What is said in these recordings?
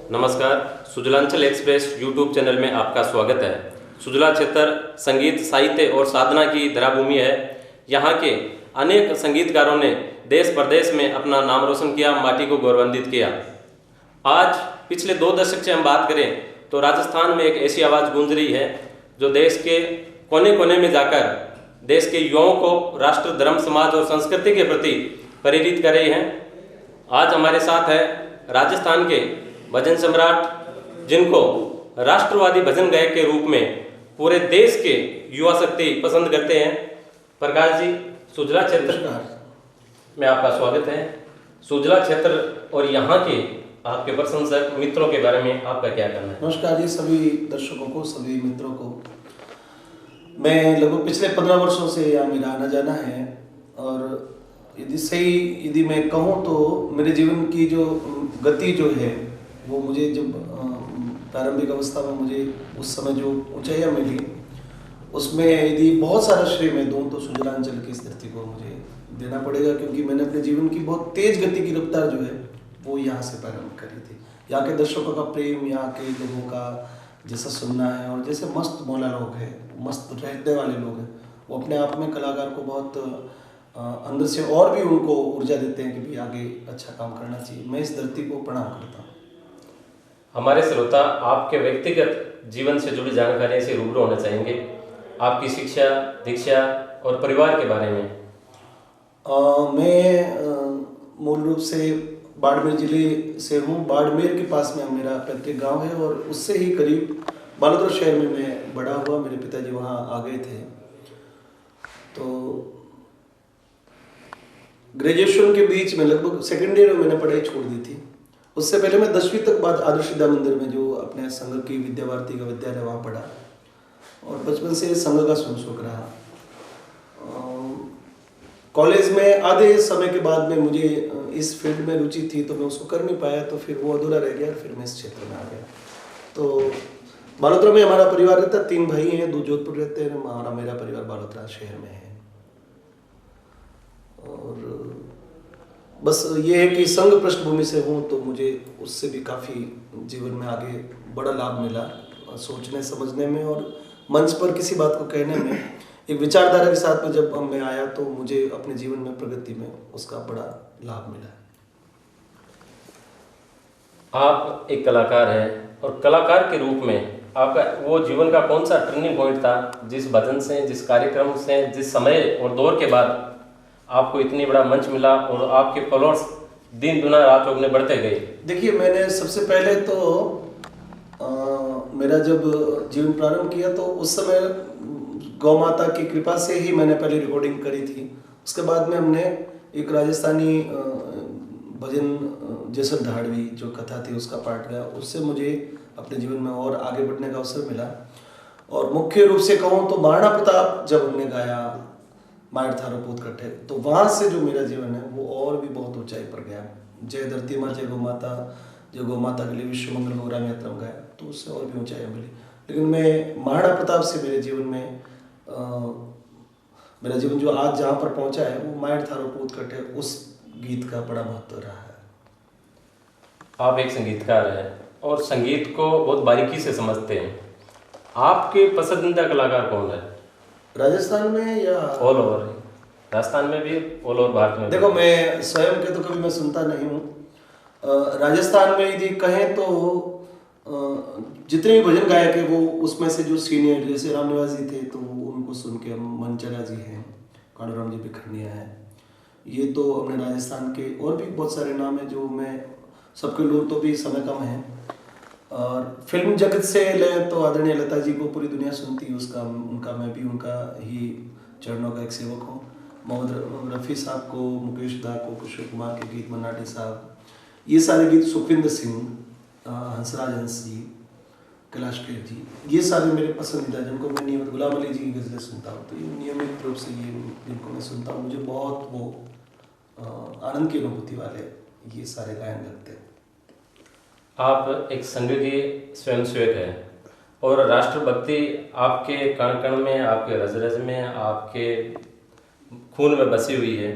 नमस्कार। सुजलांचल express YouTube channel में आपका स्वागत है। सुजला क्षेत्र संगीत, साहित्य और साधना की धराभूमि है। यहाँ के अनेक संगीतकारों ने देश प्रदेश में अपना नाम रोशन किया, माटी को गौरवान्वित किया। आज पिछले 2 दशक से हम बात करें तो राजस्थान में एक ऐसी आवाज़ गूंज रही है जो देश के कोने कोने में जाकर देश के युवाओं को राष्ट्र, धर्म, समाज और संस्कृति के प्रति प्रेरित कर रही है। आज हमारे साथ है राजस्थान के भजन सम्राट, जिनको राष्ट्रवादी भजन गायक के रूप में पूरे देश के युवा शक्ति पसंद करते हैं। प्रकाश जी, सुजला क्षेत्र में आपका स्वागत है। सुजला क्षेत्र और यहाँ के आपके प्रशंसक मित्रों के बारे में आपका क्या कहना है? नमस्कार जी, सभी दर्शकों को, सभी मित्रों को। मैं लगभग पिछले 15 वर्षों से यहाँ मेरा आना जाना है और यदि मैं कहूँ तो मेरे जीवन की जो गति जो है वो मुझे जब प्रारंभिक अवस्था में मुझे उस समय जो ऊंचाइयाँ मिली उसमें यदि बहुत सारा श्रेय मैं दूँ तो सुजलांचल की इस धरती को मुझे देना पड़ेगा, क्योंकि मैंने अपने जीवन की बहुत तेज गति की रफ्तार जो है वो यहाँ से प्रारंभ करी थी। यहाँ के दर्शकों का प्रेम, यहाँ के लोगों का जैसा सुनना है और जैसे मस्त मौला लोग हैं, मस्त रहने वाले लोग हैं, वो अपने आप में कलाकार को बहुत अंदर से और भी उनको ऊर्जा देते हैं कि भी आगे अच्छा काम करना चाहिए। मैं इस धरती को प्रणाम करता हूँ। हमारे श्रोता आपके व्यक्तिगत जीवन से जुड़ी जानकारी से रूबरू होना चाहेंगे। आपकी शिक्षा, दीक्षा और परिवार के बारे में। मैं मूल रूप से बाड़मेर जिले से हूँ। बाड़मेर के पास में मेरा पैतृक गांव है और उससे ही करीब बालोतरा शहर में मैं बड़ा हुआ। मेरे पिताजी वहाँ आ गए थे। तो ग्रेजुएशन के बीच में लगभग सेकेंड ईयर में मैंने पढ़ाई छोड़ दी थी। उससे पहले मैं 10वीं तक बाद आदर्श विद्या मंदिर में जो अपने संघ की विद्या भारती का विद्यालय वहाँ पढ़ा और बचपन से संघ का शौक रहा। कॉलेज में आधे समय के बाद में मुझे इस फील्ड में रुचि थी तो मैं उसको कर नहीं पाया, तो फिर वो अधूरा रह गया। फिर मैं इस क्षेत्र में आ गया। तो बालोतरा में हमारा परिवार रहता है, 3 भाई हैं, 2 जोधपुर रहते हैं। मेरा परिवार बालोतरा शहर में है। और बस ये है कि संघ पृष्ठभूमि से हूँ तो मुझे उससे भी काफ़ी जीवन में आगे बड़ा लाभ मिला, सोचने समझने में और मंच पर किसी बात को कहने में। एक विचारधारा के साथ में जब मैं आया तो मुझे अपने जीवन में प्रगति में उसका बड़ा लाभ मिला। आप एक कलाकार हैं और कलाकार के रूप में आपका वो जीवन का कौन सा टर्निंग पॉइंट था जिस भजन से, जिस कार्यक्रम से, जिस समय और दौर के बाद आपको इतनी बड़ा मंच मिला और आपके फॉलोअर्स दिन दुना रात चौगुने बढ़ते गए? देखिए, मैंने सबसे पहले तो मेरा जब जीवन प्रारंभ किया तो उस समय गौ माता की कृपा से ही मैंने पहले रिकॉर्डिंग करी थी। उसके बाद में हमने एक राजस्थानी भजन जैसल ढाड़वी जो कथा थी उसका पाठ गाया। उससे मुझे अपने जीवन में और आगे बढ़ने का अवसर मिला। और मुख्य रूप से कहूँ तो महाराणा प्रताप जब हमने गाया मायर थारो पूत कट्ठे, तो वहाँ से जो मेरा जीवन है वो और भी बहुत ऊंचाई पर गया। जय धरती माँ जय गौ माता, जय गौ माता के लिए विश्व मंगल गौरा में यात्रा गाया तो उससे और भी ऊंचाई मिली। लेकिन मैं महाराणा प्रताप से मेरे जीवन में मेरा जीवन जो आज जहाँ पर पहुँचा है वो मायर थारो पूत कट्ठे उस गीत का बड़ा महत्व रहा है। आप एक संगीतकार हैं और संगीत को बहुत बारीकी से समझते हैं। आपके पसंदीदा कलाकार कौन है राजस्थान में या ऑल ओवर? राजस्थान में भी, ऑल ओवर भारत में? देखो, मैं स्वयं के तो कभी मैं सुनता नहीं हूँ। राजस्थान में यदि कहें तो जितने भी भजन गायक है वो उसमें से जो सीनियर जैसे राम निवास जी थे तो उनको सुन के, हम मनचला जी हैं, कालूराम जी बिखरनिया हैं, ये तो अपने राजस्थान के और भी बहुत सारे नाम हैं जो मैं सबके लोग तो भी समय कम है। और फिल्म जगत से ले तो आदरणीय लता जी को पूरी दुनिया सुनती है, मैं भी उनका ही चरणों का एक सेवक हूँ। मोहम्मद रफ़ी साहब को, मुकेश दा को, किशोर कुमार के गीत, मन्नाडे साहब, ये सारे गीत, सुखविंदर सिंह, हंसराज हंस जी, कैलाश खेर जी, ये सारे मेरे पसंदीदा, जिनको मैं नियमित, गुलाम अली जी की गज़लें सुनता हूँ। तो ये नियमित रूप से ये जिनको मैं सुनता हूँ मुझे बहुत वो आनंद की अनुभूति वाले ये सारे गायन लगते हैं। आप एक संगीतीय स्वयंसेवक हैं और राष्ट्रभक्ति आपके कण कण में, आपके रज रज में, आपके खून में बसी हुई है।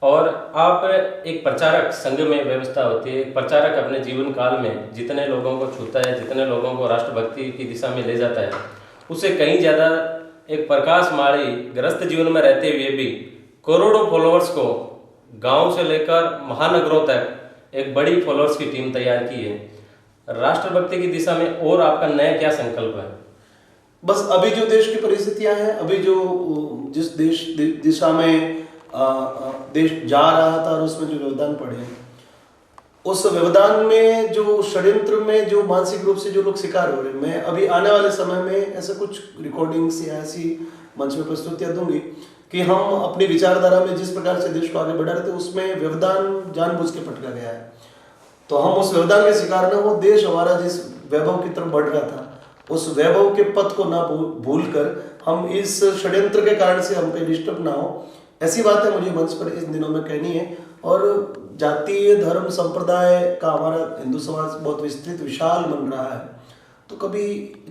और आप एक प्रचारक संघ में व्यवस्था होती है, एक प्रचारक अपने जीवन काल में जितने लोगों को छूता है, जितने लोगों को राष्ट्रभक्ति की दिशा में ले जाता है, उससे कहीं ज़्यादा एक प्रकाश माड़ी ग्रस्त जीवन में रहते हुए भी करोड़ों फॉलोअर्स को गांव से लेकर महानगरों तक एक बड़ी फॉलोअर्स की टीम तैयार की है। राष्ट्रभक्ति की दिशा में और आपका नया क्या संकल्प है? बस अभी जो देश की परिस्थितियां हैं, अभी जो जिस दिशा में देश जा रहा था और उसमें जो व्यवधान पड़े, उस व्यवधान में जो षड्यंत्र में जो मानसिक रूप से जो लोग शिकार हो रहे हैं, मैं अभी आने वाले समय में ऐसा कुछ रिकॉर्डिंग्स या ऐसी मंच में प्रस्तुतियां दूंगी कि हम अपनी विचारधारा में जिस प्रकार से देश को आगे बढ़ा रहे थे उसमें व्यवधान जानबूझ के पटका गया है। तो हम उस व्यवधान के शिकार न हो, देश हमारा जिस वैभव की तरफ बढ़ रहा था उस वैभव के पथ को ना भूल कर हम इस षड्यंत्र के कारण से हम कहीं डिस्टर्ब ना हो, ऐसी बातें मुझे मंच पर इस दिनों में कहनी है। और जातीय धर्म संप्रदाय का हमारा हिंदू समाज बहुत विस्तृत विशाल बन रहा है, तो कभी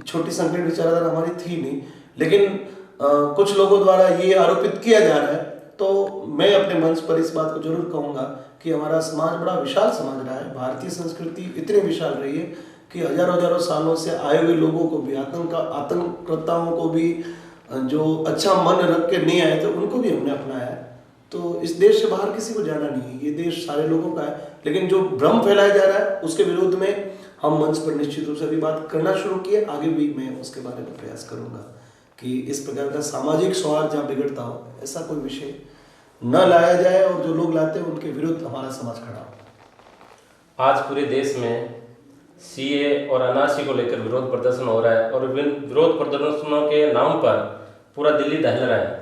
छोटी संकीर्ण विचारधारा हमारी थी नहीं, लेकिन कुछ लोगों द्वारा ये आरोपित किया जा रहा है। तो मैं अपने मंच पर इस बात को जरूर कहूँगा कि हमारा समाज बड़ा विशाल समाज रहा है। भारतीय संस्कृति इतनी विशाल रही है कि हजारों हजारों सालों से आए हुए लोगों को भी, आतंककर्ताओं को भी, जो अच्छा मन रख के नहीं आए थे उनको भी हमने अपनाया है। तो इस देश से बाहर किसी को जाना नहीं है, ये देश सारे लोगों का है। लेकिन जो भ्रम फैलाया जा रहा है उसके विरोध में हम मंच पर निश्चित रूप से अभी बात करना शुरू किए, आगे भी मैं उसके बारे में प्रयास करूंगा कि इस प्रकार का सामाजिक सौहार्द जहाँ बिगड़ता हो ऐसा कोई विषय न लाया जाए और जो लोग लाते हैं उनके विरुद्ध हमारा समाज खड़ा हो। आज पूरे देश में सीए और एनआरसी को लेकर विरोध प्रदर्शन हो रहा है और विरोध प्रदर्शनों के नाम पर पूरा दिल्ली दहल रहा है,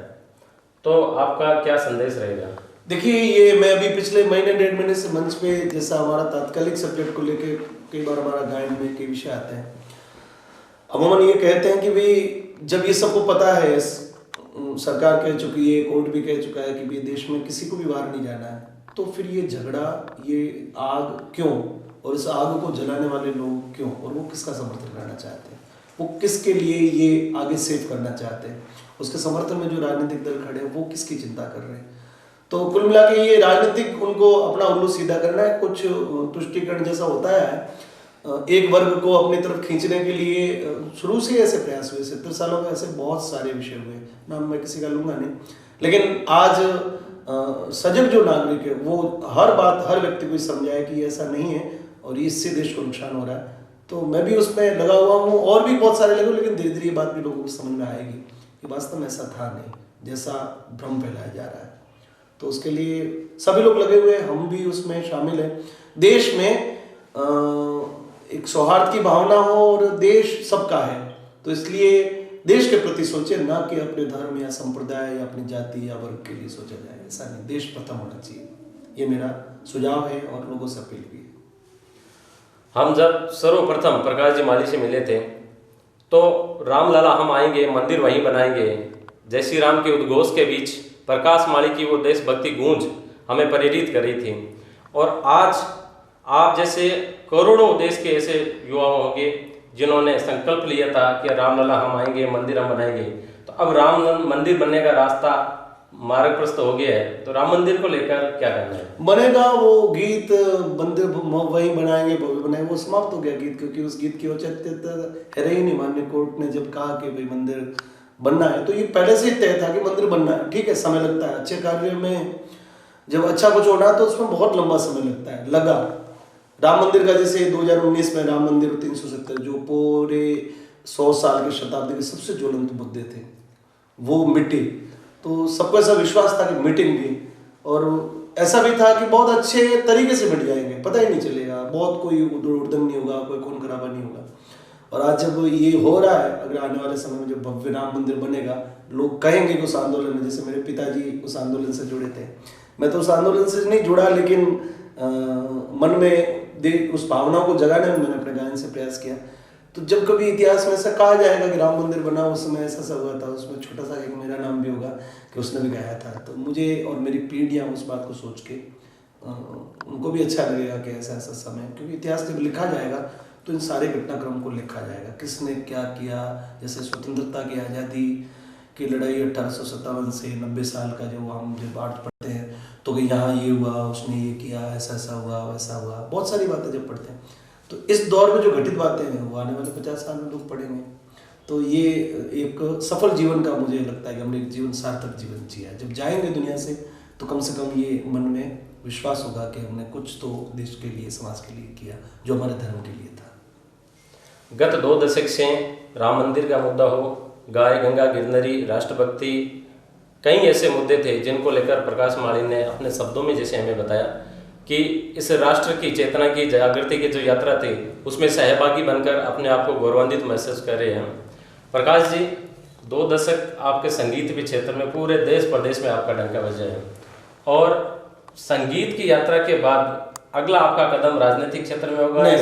तो आपका क्या संदेश रहेगा? देखिए, ये मैं अभी पिछले महीने 1.5 महीने से मंच पे, जैसा हमारा तात्कालिक सब्जेक्ट को लेके कई बार हमारा गायन में कई विषय आते हैं, अमूमन ये कहते हैं कि भाई जब ये सबको पता है, सरकार कह चुकी है, कोर्ट भी कह चुका है कि भाई देश में किसी को भी बाहर नहीं जाना है, तो फिर ये झगड़ा, ये आग क्यों, और इस आग को जलाने वाले लोग क्यों, और वो किसका समर्थन करना चाहते हैं, वो किसके लिए ये आगे सेव करना चाहते हैं, उसके समर्थन में जो राजनीतिक दल खड़े हैं वो किसकी चिंता कर रहे हैं। तो कुल मिला के ये राजनीतिक उनको अपना उल्लू सीधा करना है, कुछ तुष्टीकरण जैसा होता है, एक वर्ग को अपनी तरफ खींचने के लिए शुरू से ऐसे प्रयास हुए। 70 सालों में ऐसे बहुत सारे विषय हुए, नाम मैं किसी का लूंगा नहीं, लेकिन आज सजग जो नागरिक है वो हर बात, हर व्यक्ति को समझाए कि ऐसा नहीं है और इससे देश को नुकसान हो रहा है। तो मैं भी उसमें लगा हुआ हूँ और भी बहुत सारे लगे, लेकिन धीरे धीरे ये बात भी लोगों को समझ में आएगी कि वास्तव में ऐसा था नहीं जैसा भ्रम फैलाया जा रहा है। तो उसके लिए सभी लोग लगे हुए हैं, हम भी उसमें शामिल हैं। देश में एक सौहार्द की भावना हो और देश सबका है, तो इसलिए देश के प्रति सोचे, ना कि अपने धर्म या संप्रदाय या अपनी जाति या वर्ग के लिए सोचा जाए, ऐसा नहीं, देश प्रथम होना चाहिए। ये मेरा सुझाव है और लोगों से अपील भी है। हम जब सर्वप्रथम प्रकाश जी माली से मिले थे तो रामलला हम आएंगे, मंदिर वहीं बनाएंगे, जय श्री राम के उद्घोष के बीच प्रकाश माली की वो देशभक्ति गूंज हमें प्रेरित कर रही थी। और आज आप जैसे करोड़ों देश के ऐसे युवा होंगे जिन्होंने संकल्प लिया था कि रामलला हम आएंगे, मंदिर हम बनाएंगे, तो अब राम मंदिर बनने का रास्ता मार्ग प्रस्त हो गया है, तो राम मंदिर को लेकर क्या करना है? बनेगा वो गीत, मंदिर वहीं बनाएंगे, भव्य बनाएंगे, वो समाप्त हो गया गीत, क्योंकि उस गीत की औचित्यता है ही नहीं। माननीय कोर्ट ने जब कहा कि भाई मंदिर बनना है, तो ये पहले से ही तय था कि मंदिर बनना है। ठीक है, समय लगता है, अच्छे कार्य में जब अच्छा कुछ होना है तो उसमें बहुत लंबा समय लगता है, लगा। राम मंदिर का जैसे 2019 में राम मंदिर 370 जो पूरे 100 साल की शताब्दी के सबसे ज्वलंत मुद्दे थे वो मिटे, तो सबको ऐसा विश्वास था कि मिटेंगे, और ऐसा भी था कि बहुत अच्छे तरीके से मिट जाएंगे, पता ही नहीं चलेगा, बहुत कोई उधम नहीं होगा, कोई खून खराबा नहीं होगा। और आज जब ये हो रहा है, अगर आने वाले समय में जब भव्य राम मंदिर बनेगा, लोग कहेंगे कि उस आंदोलन में, जैसे मेरे पिताजी उस आंदोलन से जुड़े थे, मैं तो उस आंदोलन से नहीं जुड़ा, लेकिन मन में उस भावना को जगाने में मैंने अपने गायन से प्रयास किया। तो जब कभी इतिहास में ऐसा कहा जाएगा कि राम मंदिर बना, उस समय ऐसा हुआ था, उसमें छोटा सा एक मेरा नाम भी होगा कि उसने भी गाया था, तो मुझे और मेरी पीढ़ियाँ उस बात को सोच के उनको भी अच्छा लगेगा कि ऐसा ऐसा समय, क्योंकि इतिहास जब लिखा जाएगा तो इन सारे घटनाक्रम को लिखा जाएगा, किसने क्या किया। जैसे स्वतंत्रता की आज़ादी की लड़ाई 1857 से 90 साल का जो हम जब आज पढ़ते हैं, तो कि यहाँ ये हुआ, उसने ये किया, ऐसा ऐसा हुआ, वैसा हुआ, बहुत सारी बातें जब पढ़ते हैं तो इस दौर में जो घटित बातें हैं वो आने वाले 50 साल में लोग पढ़ेंगे। तो ये एक सफल जीवन का मुझे लगता है कि हमने एक जीवन सार्थक जीवन जिया। जब जाएंगे दुनिया से तो कम से कम ये मन में विश्वास होगा कि हमने कुछ तो देश के लिए, समाज के लिए किया जो हमारे धर्म के लिए था। गत 2 दशक से राम मंदिर का मुद्दा हो, गाय गंगा गिरनरी, राष्ट्रभक्ति, कई ऐसे मुद्दे थे जिनको लेकर प्रकाश माली ने अपने शब्दों में जैसे हमें बताया कि इस राष्ट्र की चेतना की जागृति की जो यात्रा थी उसमें सहभागी बनकर अपने आप को गौरवान्वित महसूस कर रहे हैं। प्रकाश जी, 2 दशक आपके संगीत के क्षेत्र में पूरे देश प्रदेश में आपका डंका बजा है और संगीत की यात्रा के बाद अगला आपका कदम राजनीतिक क्षेत्र में होगा? नहीं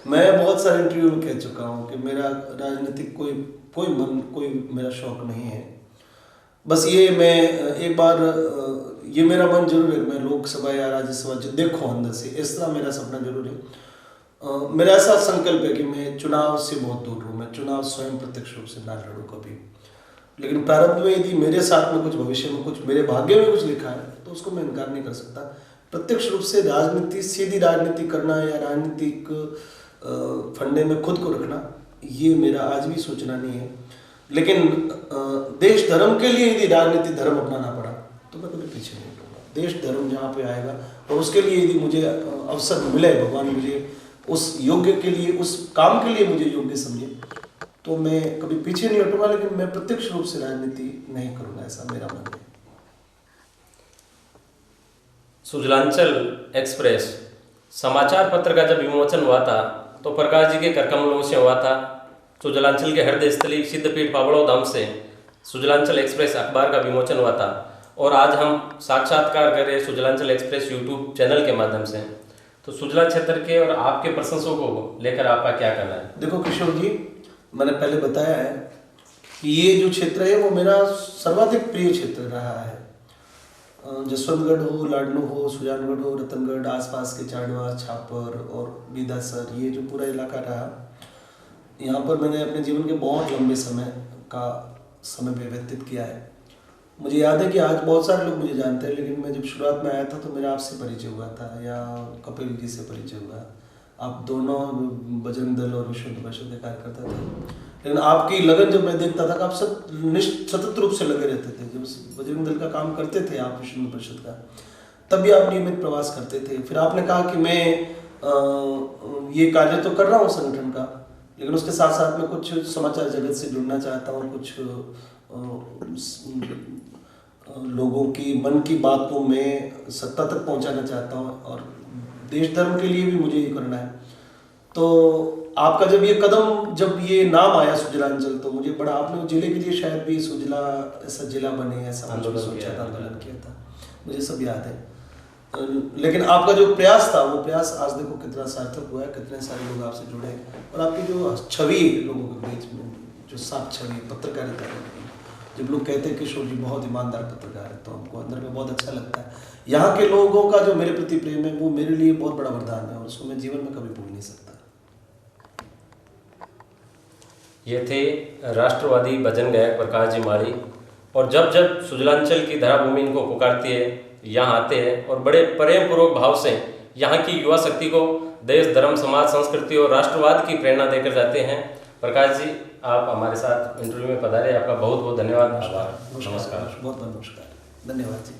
मैं बहुत सारे इंटरव्यू में कह चुका हूँ कि मेरा राजनीतिक कोई मेरा शौक नहीं है। बस ये मैं एक बार ये मेरा मन जरूर है मैं लोकसभा या राज्यसभा जो देखो अंदर से, इस तरह मेरा सपना जरूर है। मेरा ऐसा संकल्प है कि मैं चुनाव से बहुत दूर हूँ, मैं चुनाव स्वयं प्रत्यक्ष रूप से ना लड़ूँ कभी। लेकिन प्रारंभ में यदि मेरे साथ में कुछ, भविष्य में कुछ, मेरे भाग्य में कुछ लिखा है तो उसको मैं इनकार नहीं कर सकता। प्रत्यक्ष रूप से राजनीति, सीधी राजनीति करना या राजनीतिक फंडे में खुद को रखना, ये मेरा आज भी सोचना नहीं है। लेकिन देश धर्म के लिए यदि राजनीति धर्म अपनाना पड़ा तो मैं कभी पीछे नहीं हटूंगा। देश धर्म जहाँ पे आएगा और उसके लिए यदि मुझे अवसर मिले, भगवान मुझे उस योग्य के लिए, उस काम के लिए मुझे योग्य समझे तो मैं कभी पीछे नहीं हटूंगा। लेकिन मैं प्रत्यक्ष रूप से राजनीति नहीं करूंगा, ऐसा मेरा मन है। सुजलांचल एक्सप्रेस समाचार पत्र का जब विमोचन हुआ था तो प्रकाश जी के करकमलों से हुआ था। सुजलांचल के हृदय स्थली सिद्धपीठ पावड़ो धाम से सुजलांचल एक्सप्रेस अखबार का विमोचन हुआ था और आज हम साक्षात्कार कर रहे हैं सुजलांचल एक्सप्रेस यूट्यूब चैनल के माध्यम से। तो सुजला क्षेत्र के और आपके प्रशंसकों को लेकर आपका क्या कहना है? देखो किशोर जी, मैंने पहले बताया है कि ये जो क्षेत्र है वो मेरा सर्वाधिक प्रिय क्षेत्र रहा है। जसवंतगढ़ हो, लाडनू हो, सुजानगढ़ हो, रतनगढ़, आसपास के चाड़वा, छापर और बीदासर, ये जो पूरा इलाका रहा, यहाँ पर मैंने अपने जीवन के बहुत लंबे समय व्यतीत किया है। मुझे याद है कि आज बहुत सारे लोग मुझे जानते हैं, लेकिन मैं जब शुरुआत में आया था तो मेरा आपसे परिचय हुआ था या कपिल जी से परिचय हुआ। आप दोनों बजरंग दल और विश्व हिंदू परिषद के कार्यकर्ता थे, लेकिन आपकी लगन जब मैं देखता था कि आप सतत रूप से लगे रहते थे। जब बजरंग दल का काम करते थे आप विश्व हिंदू परिषद का, तब भी आप नियमित प्रवास करते थे। फिर आपने कहा कि मैं ये कार्य तो कर रहा हूँ संगठन का, लेकिन उसके साथ साथ में कुछ समाचार जगत से जुड़ना चाहता हूँ, कुछ लोगों की मन की बातों में सत्ता तक पहुँचाना चाहता हूँ और देश धर्म के लिए भी मुझे ये करना है। तो आपका जब ये कदम, जब ये नाम आया सुजलांचल, तो मुझे बड़ा, आपने जिले के लिए शायद भी सुजला ऐसा जिला बने, ऐसा आंदोलन किया था, मुझे सब याद है। लेकिन आपका जो प्रयास था वो प्रयास आज देखो कितना सार्थक हुआ है, कितने सारे लोग आपसे जुड़े और आपकी जो छवि लोगों के बीच में, जो साफ छवि पत्रकारिता की, जब लोग कहते हैं किशोर जी बहुत ईमानदार पत्रकार है तो हमको अंदर में बहुत अच्छा लगता है। यहाँ के लोगों का जो मेरे प्रति प्रेम है वो मेरे लिए बहुत बड़ा वरदान है और उसको मैं जीवन में कभी भूल नहीं सकता। ये थे राष्ट्रवादी भजन गायक प्रकाश जी माली। और जब जब सुजलांचल की धराभूमि इनको पुकारती है, यहाँ आते हैं और बड़े प्रेम पूर्वक भाव से यहाँ की युवा शक्ति को देश, धर्म, समाज, संस्कृति और राष्ट्रवाद की प्रेरणा देकर जाते हैं। प्रकाश जी, आप हमारे साथ इंटरव्यू में पधारे, आपका बहुत बहुत धन्यवाद। नमस्कार, बहुत बहुत नमस्कार, धन्यवाद जी।